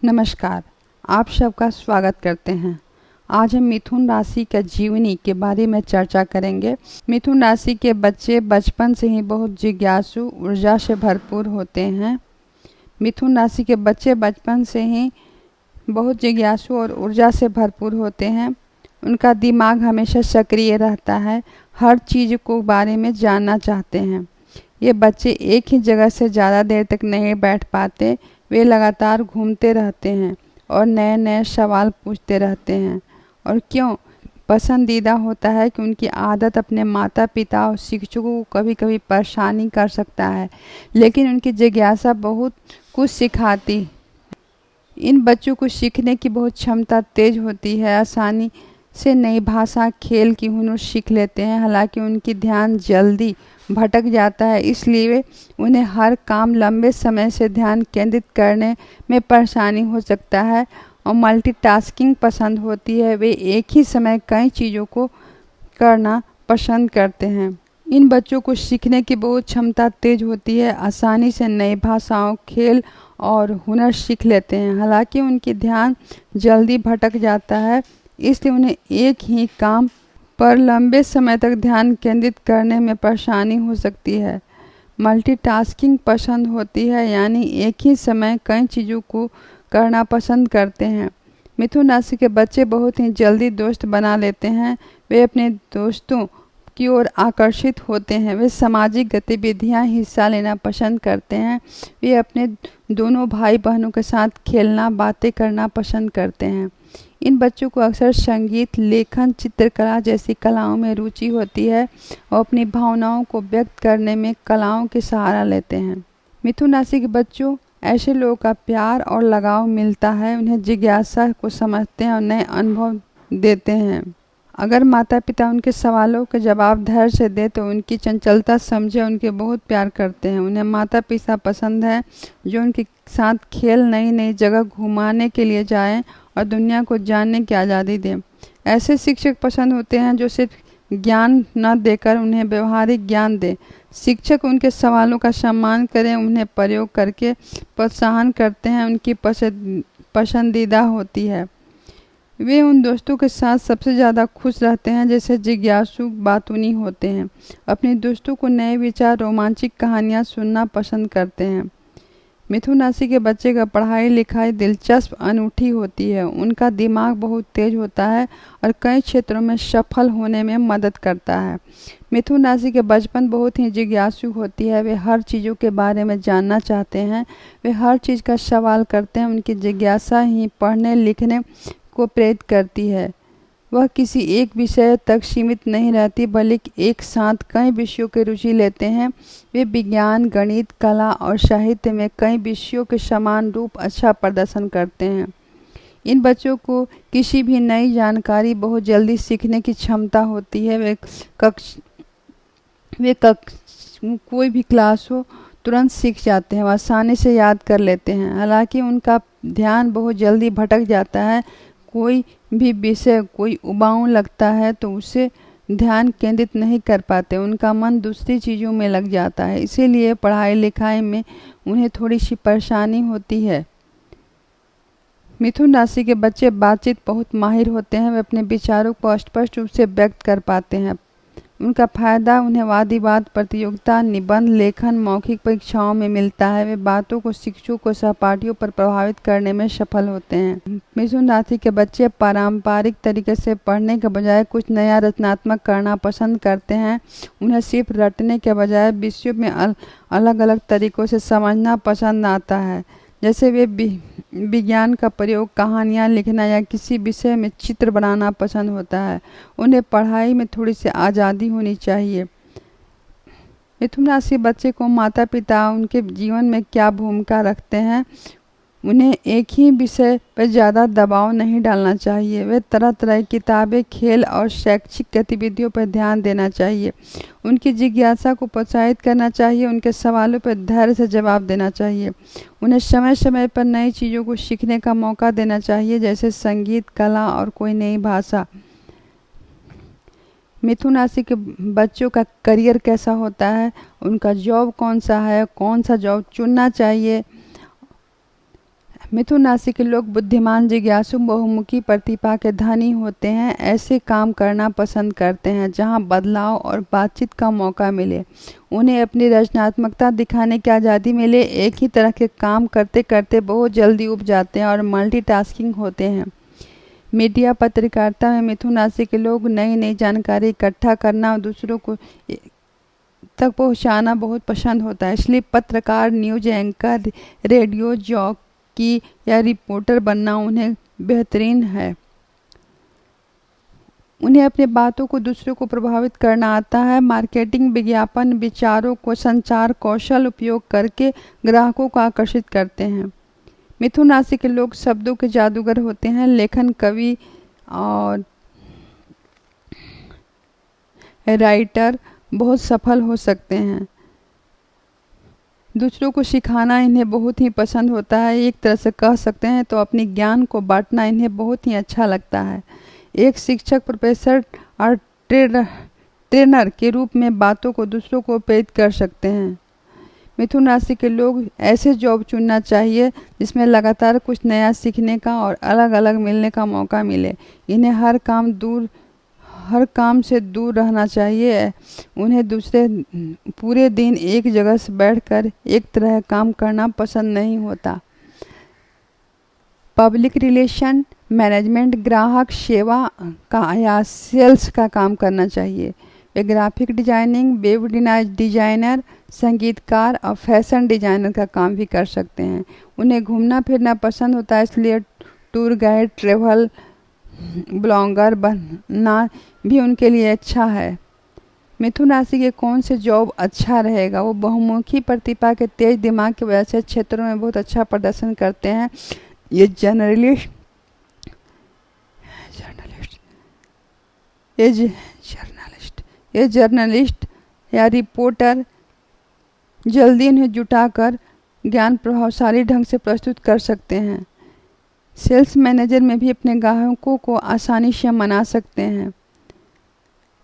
नमस्कार। आप सबका स्वागत करते हैं। आज हम मिथुन राशि का जीवनी के बारे में चर्चा करेंगे। मिथुन राशि के बच्चे बचपन से ही बहुत जिज्ञासु ऊर्जा से भरपूर होते हैं। मिथुन राशि के बच्चे बचपन से ही बहुत जिज्ञासु और ऊर्जा से भरपूर होते हैं। उनका दिमाग हमेशा सक्रिय रहता है, हर चीज़ को बारे में जानना चाहते हैं। ये बच्चे एक ही जगह से ज़्यादा देर तक नहीं बैठ पाते। वे लगातार घूमते रहते हैं और नए नए सवाल पूछते रहते हैं। और क्यों पसंदीदा होता है कि उनकी आदत अपने माता पिता और शिक्षकों को कभी कभी परेशानी कर सकता है, लेकिन उनकी जिज्ञासा बहुत कुछ सिखाती। इन बच्चों को सीखने की बहुत क्षमता तेज होती है, आसानी से नई भाषा खेल की हुनर सीख लेते हैं। हालांकि उनकी ध्यान जल्दी भटक जाता है, इसलिए उन्हें हर काम लंबे समय से ध्यान केंद्रित करने में परेशानी हो सकता है और मल्टीटास्किंग पसंद होती है। वे एक ही समय कई चीज़ों को करना पसंद करते हैं। इन बच्चों को सीखने की बहुत क्षमता तेज होती है, आसानी से नई भाषाओं खेल और हुनर सीख लेते हैं। हालांकि उनकी ध्यान जल्दी भटक जाता है, इसलिए उन्हें एक ही काम पर लंबे समय तक ध्यान केंद्रित करने में परेशानी हो सकती है। मल्टीटास्किंग पसंद होती है, यानी एक ही समय कई चीज़ों को करना पसंद करते हैं। मिथुन राशि के बच्चे बहुत ही जल्दी दोस्त बना लेते हैं। वे अपने दोस्तों की ओर आकर्षित होते हैं। वे सामाजिक गतिविधियां हिस्सा लेना पसंद करते हैं। वे अपने दोनों भाई बहनों के साथ खेलना, बातें करना पसंद करते हैं। इन बच्चों को अक्सर संगीत, लेखन, चित्रकला जैसी कलाओं में रुचि होती है और अपनी भावनाओं को व्यक्त करने में कलाओं के सहारा लेते हैं। मिथुन राशि के बच्चों ऐसे लोगों का प्यार और लगाव मिलता है, उन्हें जिज्ञासा को समझते हैं और नए अनुभव देते हैं। अगर माता पिता उनके सवालों के जवाब धैर्य से दे तो उनकी चंचलता समझे, उनके बहुत प्यार करते हैं। उन्हें माता पिता पसंद है जो उनके साथ खेल, नई नई जगह घुमाने के लिए जाएं और दुनिया को जानने की आज़ादी दें। ऐसे शिक्षक पसंद होते हैं जो सिर्फ ज्ञान न देकर उन्हें व्यवहारिक ज्ञान दें। शिक्षक उनके सवालों का सम्मान करें, उन्हें प्रयोग करके प्रोत्साहन करते हैं, उनकी पसंदीदा होती है। वे उन दोस्तों के साथ सबसे ज़्यादा खुश रहते हैं जैसे जिज्ञासु, बातूनी होते हैं। अपने दोस्तों को नए विचार, रोमांचक कहानियाँ सुनना पसंद करते हैं। मिथुन राशि के बच्चे का पढ़ाई लिखाई दिलचस्प, अनूठी होती है। उनका दिमाग बहुत तेज होता है और कई क्षेत्रों में सफल होने में मदद करता है। मिथुन राशि के बचपन बहुत ही जिज्ञासु होती है। वे हर चीज़ों के बारे में जानना चाहते हैं। वे हर चीज़ का सवाल करते हैं। उनकी जिज्ञासा ही पढ़ने लिखने को प्रेरित करती है। वह किसी एक विषय तक सीमित नहीं रहती, बल्कि एक साथ कई विषयों की रुचि लेते हैं। वे विज्ञान, गणित, कला और साहित्य में कई विषयों के समान रूप अच्छा प्रदर्शन करते हैं। इन बच्चों को किसी भी नई जानकारी बहुत जल्दी सीखने की क्षमता होती है। कोई भी क्लास हो तुरंत सीख जाते हैं, आसानी से याद कर लेते हैं। हालांकि उनका ध्यान बहुत जल्दी भटक जाता है। कोई भी विषय कोई उबाऊ लगता है तो उसे ध्यान केंद्रित नहीं कर पाते। उनका मन दूसरी चीज़ों में लग जाता है, इसीलिए पढ़ाई लिखाई में उन्हें थोड़ी सी परेशानी होती है। मिथुन राशि के बच्चे बातचीत बहुत माहिर होते हैं। वे अपने विचारों को स्पष्ट रूप से व्यक्त कर पाते हैं। उनका फायदा उन्हें वाद विवाद प्रतियोगिता, निबंध लेखन, मौखिक परीक्षाओं में मिलता है। वे बातों को शिक्षकों को सहपाठियों पर प्रभावित करने में सफल होते हैं। मिथुन राशि के बच्चे पारंपरिक तरीके से पढ़ने के बजाय कुछ नया रचनात्मक करना पसंद करते हैं। उन्हें सिर्फ रटने के बजाय विषयों में अलग अलग तरीक़ों से समझना पसंद आता है। जैसे वे विज्ञान का प्रयोग, कहानियाँ लिखना या किसी विषय में चित्र बनाना पसंद होता है। उन्हें पढ़ाई में थोड़ी सी आज़ादी होनी चाहिए। मिथुन राशि बच्चे को माता पिता उनके जीवन में क्या भूमिका रखते हैं, उन्हें एक ही विषय पर ज़्यादा दबाव नहीं डालना चाहिए। वे तरह तरह की किताबें, खेल और शैक्षिक गतिविधियों पर ध्यान देना चाहिए। उनकी जिज्ञासा को प्रोत्साहित करना चाहिए। उनके सवालों पर धैर्य से जवाब देना चाहिए। उन्हें समय समय पर नई चीज़ों को सीखने का मौका देना चाहिए, जैसे संगीत, कला और कोई नई भाषा। मिथुन राशि के बच्चों का करियर कैसा होता है, उनका जॉब कौन सा है, कौन सा जॉब चुनना चाहिए। मिथुन राशि के लोग बुद्धिमान, जिज्ञासु, बहुमुखी प्रतिभा के धनी होते हैं। ऐसे काम करना पसंद करते हैं जहां बदलाव और बातचीत का मौका मिले। उन्हें अपनी रचनात्मकता दिखाने की आज़ादी मिले। एक ही तरह के काम करते करते बहुत जल्दी उब जाते हैं और मल्टीटास्किंग होते हैं। मीडिया, पत्रकारिता में मिथुन राशि के लोग नई नई जानकारी इकट्ठा करना और दूसरों को तक पहुंचाना बहुत पसंद होता है। इसलिए पत्रकार, न्यूज एंकर, रेडियो जॉकी या रिपोर्टर बनना उन्हें बेहतरीन है। उन्हें अपनी बातों को दूसरों को प्रभावित करना आता है। मार्केटिंग, विज्ञापन, विचारों को संचार कौशल उपयोग करके ग्राहकों को आकर्षित करते हैं। मिथुन राशि के लोग शब्दों के जादूगर होते हैं। लेखन, कवि और राइटर बहुत सफल हो सकते हैं। दूसरों को सिखाना इन्हें बहुत ही पसंद होता है। एक तरह से कह सकते हैं तो अपनी ज्ञान को बांटना इन्हें बहुत ही अच्छा लगता है। एक शिक्षक, प्रोफेसर और ट्रेनर के रूप में बातों को दूसरों को प्रेरित कर सकते हैं। मिथुन राशि के लोग ऐसे जॉब चुनना चाहिए जिसमें लगातार कुछ नया सीखने का और अलग अलग मिलने का मौका मिले। इन्हें हर काम से दूर रहना चाहिए। उन्हें पूरे दिन एक जगह से बैठकर एक तरह काम करना पसंद नहीं होता। पब्लिक रिलेशन, मैनेजमेंट, ग्राहक सेवा का या सेल्स का काम करना चाहिए। वे ग्राफिक डिजाइनिंग, वेब डिजाइनर, संगीतकार और फैशन डिजाइनर का काम भी कर सकते हैं। उन्हें घूमना फिरना पसंद होता है, इसलिए टूर गाइड, ट्रेवल ब्लॉगर बनना भी उनके लिए अच्छा है। मिथुन राशि के कौन से जॉब अच्छा रहेगा? वो बहुमुखी प्रतिभा के तेज दिमाग की वजह से क्षेत्रों में बहुत अच्छा प्रदर्शन करते हैं। ये जर्नलिस्ट या रिपोर्टर जल्दी उन्हें जुटाकर ज्ञान प्रभावशाली ढंग से प्रस्तुत कर सकते हैं। सेल्स मैनेजर में भी अपने ग्राहकों को आसानी से मना सकते हैं।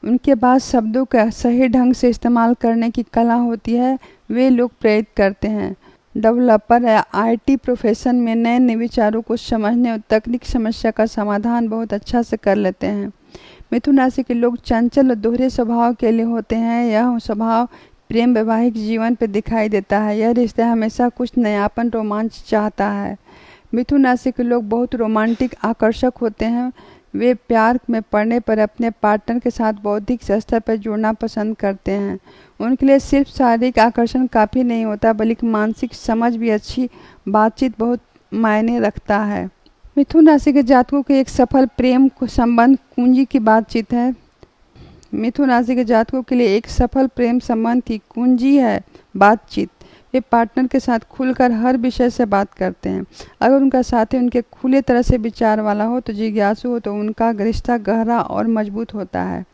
उनके पास शब्दों का सही ढंग से इस्तेमाल करने की कला होती है। वे लोग प्रेरित करते हैं। डेवलपर या आईटी प्रोफेशन में नए नए विचारों को समझने और तकनीक समस्या का समाधान बहुत अच्छा से कर लेते हैं। मिथुन राशि के लोग चंचल और दोहरे स्वभाव के लिए होते हैं। यह स्वभाव प्रेम, वैवाहिक जीवन पर दिखाई देता है। यह रिश्ता हमेशा कुछ नयापन, रोमांच चाहता है। मिथुन राशि के लोग बहुत रोमांटिक, आकर्षक होते हैं। वे प्यार में पड़ने पर अपने पार्टनर के साथ बौद्धिक स्तर पर जुड़ना पसंद करते हैं। उनके लिए सिर्फ शारीरिक आकर्षण काफ़ी नहीं होता, बल्कि मानसिक समझ भी, अच्छी बातचीत बहुत मायने रखता है। मिथुन राशि के जातकों के एक सफल प्रेम संबंध कुंजी की बातचीत है। मिथुन राशि के जातकों के लिए एक सफल प्रेम संबंध की कुंजी है बातचीत। वे पार्टनर के साथ खुलकर हर विषय से बात करते हैं। अगर उनका साथी उनके खुले तरह से विचार वाला हो, तो जिज्ञासु हो, तो उनका रिश्ता गहरा और मजबूत होता है।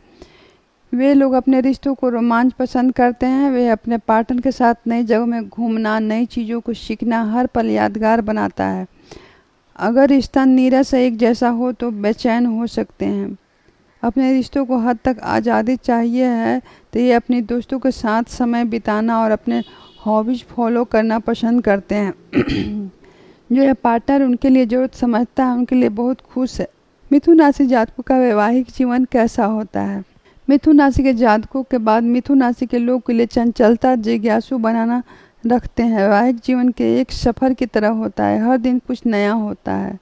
वे लोग अपने रिश्तों को रोमांच पसंद करते हैं। वे अपने पार्टनर के साथ नई जगहों में घूमना, नई चीज़ों को सीखना हर पल यादगार बनाता है। अगर रिश्ता नीरस एक जैसा हो तो बेचैन हो सकते हैं। अपने रिश्तों को हद तक आज़ादी चाहिए है, तो ये अपने दोस्तों के साथ समय बिताना और अपने हॉबीज फॉलो करना पसंद करते हैं। जो यह पार्टनर उनके लिए ज़रूरत समझता है, उनके लिए बहुत खुश है। मिथुन राशि जातकों का वैवाहिक जीवन कैसा होता है? मिथुन राशि के जातकों के बाद मिथुन राशि के लोग के लिए चंचलता, जिज्ञासु बनाना रखते हैं। वैवाहिक जीवन के एक सफ़र की तरह होता है। हर दिन कुछ नया होता है।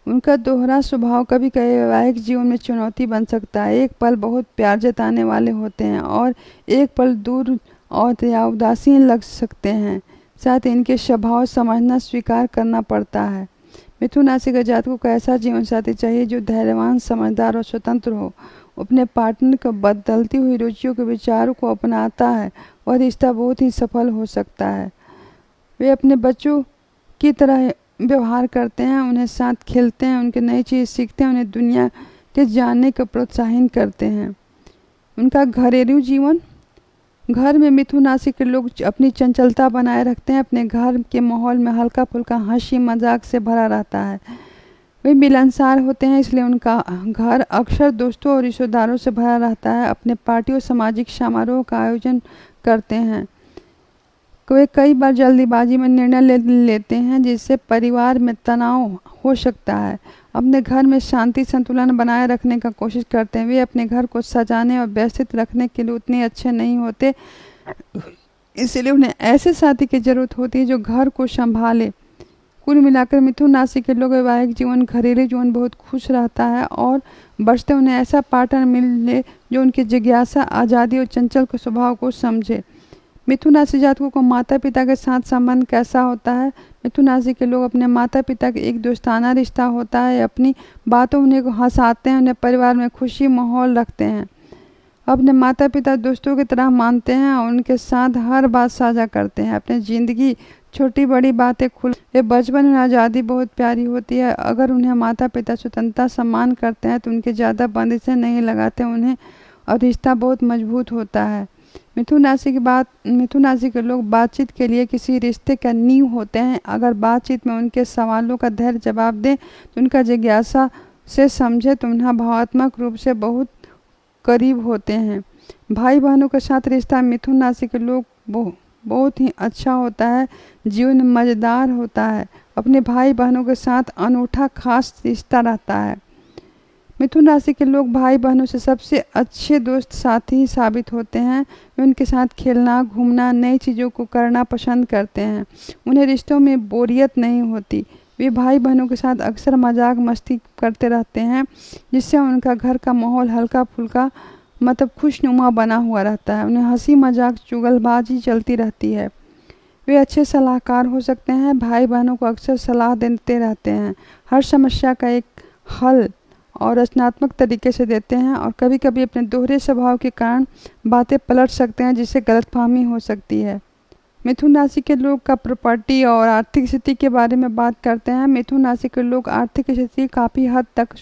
उनका दोहरा स्वभाव कभी कभी वैवाहिक जीवन में चुनौती बन सकता है। एक पल बहुत प्यार जताने वाले होते हैं और एक पल दूर और या उदासीन लग सकते हैं। साथ इनके स्वभाव समझना, स्वीकार करना पड़ता है। मिथुन राशि के जातकों को ऐसा जीवन साथी चाहिए जो धैर्यवान, समझदार और स्वतंत्र हो। अपने पार्टनर को बदलती हुई रुचियों के विचारों को अपनाता है। वह रिश्ता बहुत ही सफल हो सकता है। वे अपने बच्चों की तरह व्यवहार करते हैं, उन्हें साथ खेलते हैं, उनके नई चीज़ सीखते हैं, उन्हें दुनिया के जानने को प्रोत्साहित करते हैं। उनका घरेलू जीवन, घर में मिथुन राशि के लोग अपनी चंचलता बनाए रखते हैं। अपने घर के माहौल में हल्का फुल्का हंसी मजाक से भरा रहता है। वे मिलनसार होते हैं, इसलिए उनका घर अक्सर दोस्तों और रिश्तेदारों से भरा रहता है। अपने पार्टियों, सामाजिक समारोह का आयोजन करते हैं। वे कई बार जल्दीबाजी में निर्णय लेते हैं जिससे परिवार में तनाव हो सकता है। अपने घर में शांति संतुलन बनाए रखने का कोशिश करते हैं। वे अपने घर को सजाने और व्यवस्थित रखने के लिए उतने अच्छे नहीं होते, इसलिए उन्हें ऐसे साथी की जरूरत होती है जो घर को संभाले। कुल मिलाकर मिथुन राशि के लोग वैवाहिक जीवन, घरेलू जीवन बहुत खुश रहता है और बचते उन्हें ऐसा पार्टनर मिले जो उनकी जिज्ञासा, आज़ादी और चंचल के स्वभाव को समझे। मिथुन राशि जातकों को माता पिता के साथ संबंध कैसा होता है? मिथुन राशि के लोग अपने माता पिता के एक दोस्ताना रिश्ता होता है। अपनी बातों उन्हें हंसाते हैं, उन्हें परिवार में खुशी माहौल रखते हैं। अपने माता पिता दोस्तों की तरह मानते हैं और उनके साथ हर बात साझा करते हैं। अपनी ज़िंदगी छोटी बड़ी बातें खुल ये बचपन में आज़ादी बहुत प्यारी होती है। अगर उन्हें माता पिता स्वतंत्रता सम्मान करते हैं तो उनके ज़्यादा बंदिशें नहीं लगाते उन्हें, और रिश्ता बहुत मजबूत होता है। मिथुन राशि के लोग बातचीत के लिए किसी रिश्ते का नींव होते हैं। अगर बातचीत में उनके सवालों का धैर्य जवाब दें तो उनका जिज्ञासा से समझे तो उन्हें भावनात्मक रूप से बहुत करीब होते हैं। भाई बहनों के साथ रिश्ता मिथुन राशि के लोग बहुत ही अच्छा होता है। जीवन मज़ेदार होता है। अपने भाई बहनों के साथ अनूठा खास रिश्ता रहता है। मिथुन राशि के लोग भाई बहनों से सबसे अच्छे दोस्त साथी ही साबित होते हैं। वे उनके साथ खेलना, घूमना, नई चीज़ों को करना पसंद करते हैं। उन्हें रिश्तों में बोरियत नहीं होती। वे भाई बहनों के साथ अक्सर मजाक मस्ती करते रहते हैं जिससे उनका घर का माहौल हल्का फुल्का खुशनुमा बना हुआ रहता है। उन्हें हंसी मजाक चुगलबाजी चलती रहती है। वे अच्छे सलाहकार हो सकते हैं। भाई बहनों को अक्सर सलाह देते रहते हैं। हर समस्या का एक हल और रचनात्मक तरीके से देते हैं और कभी कभी अपने दोहरे स्वभाव के कारण बातें पलट सकते हैं जिससे गलतफहमी हो सकती है। मिथुन राशि के लोग का प्रॉपर्टी और आर्थिक स्थिति के बारे में बात करते हैं। मिथुन राशि के लोग आर्थिक स्थिति काफ़ी हद तक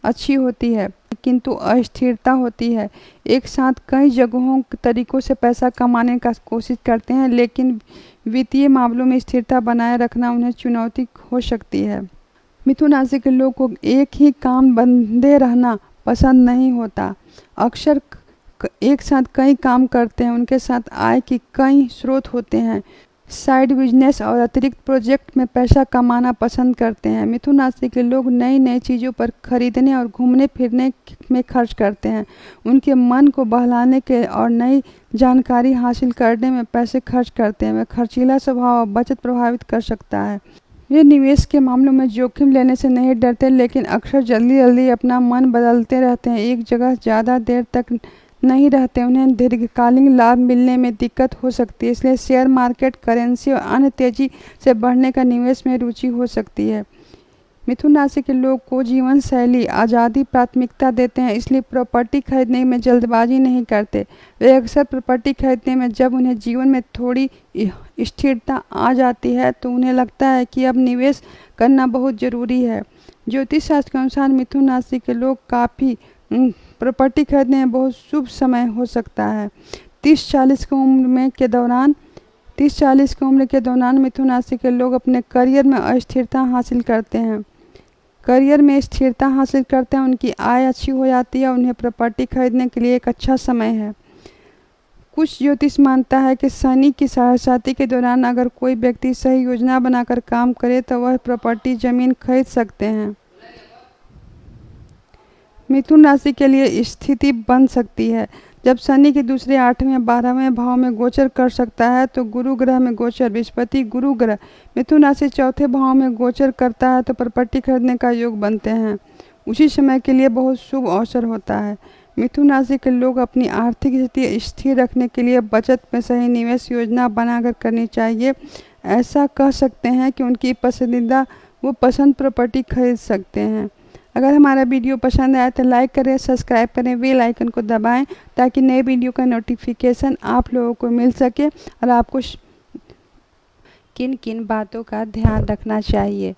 अच्छी होती है किंतु अस्थिरता होती है। एक साथ कई जगहों तरीकों से पैसा कमाने का कोशिश करते हैं लेकिन वित्तीय मामलों में स्थिरता बनाए रखना उन्हें चुनौती हो सकती है। मिथुन राशि के लोग को एक ही काम बंधे रहना पसंद नहीं होता। अक्सर एक साथ कई काम करते हैं। उनके साथ आय के कई स्रोत होते हैं। साइड बिजनेस और अतिरिक्त प्रोजेक्ट में पैसा कमाना पसंद करते हैं। मिथुन राशि के लोग नई नई चीज़ों पर खरीदने और घूमने फिरने में खर्च करते हैं। उनके मन को बहलाने के और नई जानकारी हासिल करने में पैसे खर्च करते हैं। वे खर्चीला स्वभाव और बचत प्रभावित कर सकता है। वे निवेश के मामलों में जोखिम लेने से नहीं डरते लेकिन अक्सर जल्दी जल्दी अपना मन बदलते रहते हैं। एक जगह ज़्यादा देर तक नहीं रहते। उन्हें दीर्घकालीन लाभ मिलने में दिक्कत हो सकती है, इसलिए शेयर मार्केट, करेंसी और अन्य तेजी से बढ़ने का निवेश में रुचि हो सकती है। मिथुन राशि के लोग को जीवन शैली आज़ादी प्राथमिकता देते हैं, इसलिए प्रॉपर्टी खरीदने में जल्दबाजी नहीं करते। वे अक्सर प्रॉपर्टी खरीदने में जब उन्हें जीवन में थोड़ी स्थिरता आ जाती है तो उन्हें लगता है कि अब निवेश करना बहुत ज़रूरी है। ज्योतिष शास्त्र के अनुसार मिथुन राशि के लोग काफ़ी प्रॉपर्टी खरीदने में बहुत शुभ समय हो सकता है। 30-40 की उम्र के दौरान मिथुन राशि के लोग अपने करियर में अस्थिरता हासिल करते हैं। उनकी आय अच्छी हो जाती है और उन्हें प्रॉपर्टी खरीदने के लिए एक अच्छा समय है। कुछ ज्योतिष मानता है कि शनि की साढ़ेसाती के दौरान अगर कोई व्यक्ति सही योजना बनाकर काम करे तो वह प्रॉपर्टी जमीन खरीद सकते हैं। मिथुन राशि के लिए स्थिति बन सकती है जब शनि के दूसरे 8वें 12वें भाव में गोचर कर सकता है तो गुरु ग्रह में गोचर बृहस्पति गुरु ग्रह मिथुन राशि चौथे भाव में गोचर करता है तो प्रॉपर्टी खरीदने का योग बनते हैं। उसी समय के लिए बहुत शुभ अवसर होता है। मिथुन राशि के लोग अपनी आर्थिक स्थिति स्थिर रखने के लिए बचत में सही निवेश योजना बनाकर करनी चाहिए। ऐसा कह सकते हैं कि उनकी पसंदीदा पसंद प्रॉपर्टी खरीद सकते हैं। अगर हमारा वीडियो पसंद आया तो लाइक करें, सब्सक्राइब करें, बेल आइकन को दबाएं ताकि नए वीडियो का नोटिफिकेशन आप लोगों को मिल सके। और आपको किन किन बातों का ध्यान रखना चाहिए।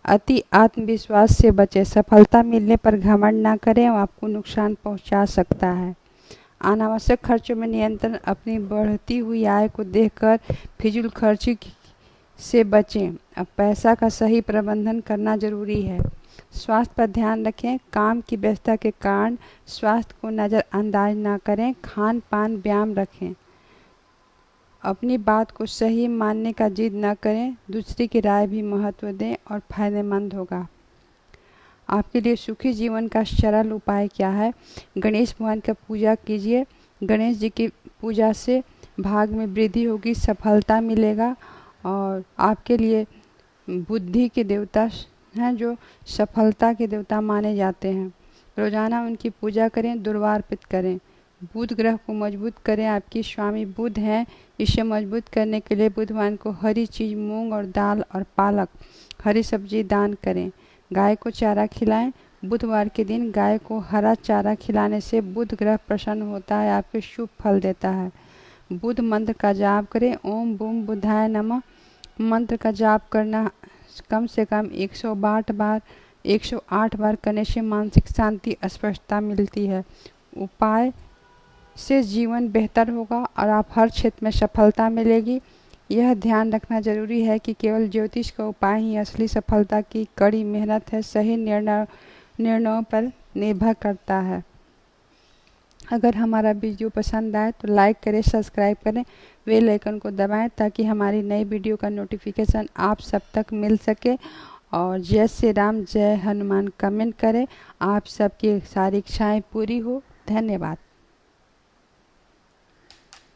अति आत्मविश्वास से बचें। सफलता मिलने पर घमंड ना करें, वो आपको नुकसान पहुंचा सकता है। अनावश्यक खर्चों में नियंत्रण। अपनी बढ़ती हुई आय को देखकर फिजूल खर्ची से बचें। अब पैसा का सही प्रबंधन करना जरूरी है। स्वास्थ्य पर ध्यान रखें। काम की व्यस्तता के कारण स्वास्थ्य को नज़रअंदाज ना करें। खान पान व्यायाम रखें। अपनी बात को सही मानने का जिद न करें, दूसरे की राय भी महत्व दें और फायदेमंद होगा। आपके लिए सुखी जीवन का सरल उपाय क्या है? गणेश भगवान का पूजा कीजिए। गणेश जी की पूजा से भाग में वृद्धि होगी, सफलता मिलेगा और आपके लिए बुद्धि के देवता हैं जो सफलता के देवता माने जाते हैं। रोजाना उनकी पूजा करें, दुर्वा अर्पित करें। बुध ग्रह को मजबूत करें, आपकी स्वामी बुध हैं। इसे मजबूत करने के लिए बुधवार को हरी चीज मूंग और दाल और पालक हरी सब्जी दान करें। गाय को चारा खिलाएं। बुधवार के दिन गाय को हरा चारा खिलाने से बुध ग्रह प्रसन्न होता है, आपके शुभ फल देता है। बुध मंत्र का जाप करें। ओम बूम बुधाय नमः मंत्र का जाप करना कम से कम 108 बार करने से मानसिक शांति स्पष्टता मिलती है। उपाय से जीवन बेहतर होगा और आप हर क्षेत्र में सफलता मिलेगी। यह ध्यान रखना जरूरी है कि केवल ज्योतिष का उपाय ही असली सफलता की कड़ी मेहनत है, सही निर्णयों पर निर्भर करता है। अगर हमारा वीडियो पसंद आए तो लाइक करें, सब्सक्राइब करें, बेल आइकन को दबाएं ताकि हमारी नई वीडियो का नोटिफिकेशन आप सब तक मिल सके। और जय श्री राम, जय हनुमान कमेंट करें। आप सबकी सारी इच्छाएं पूरी हो। धन्यवाद।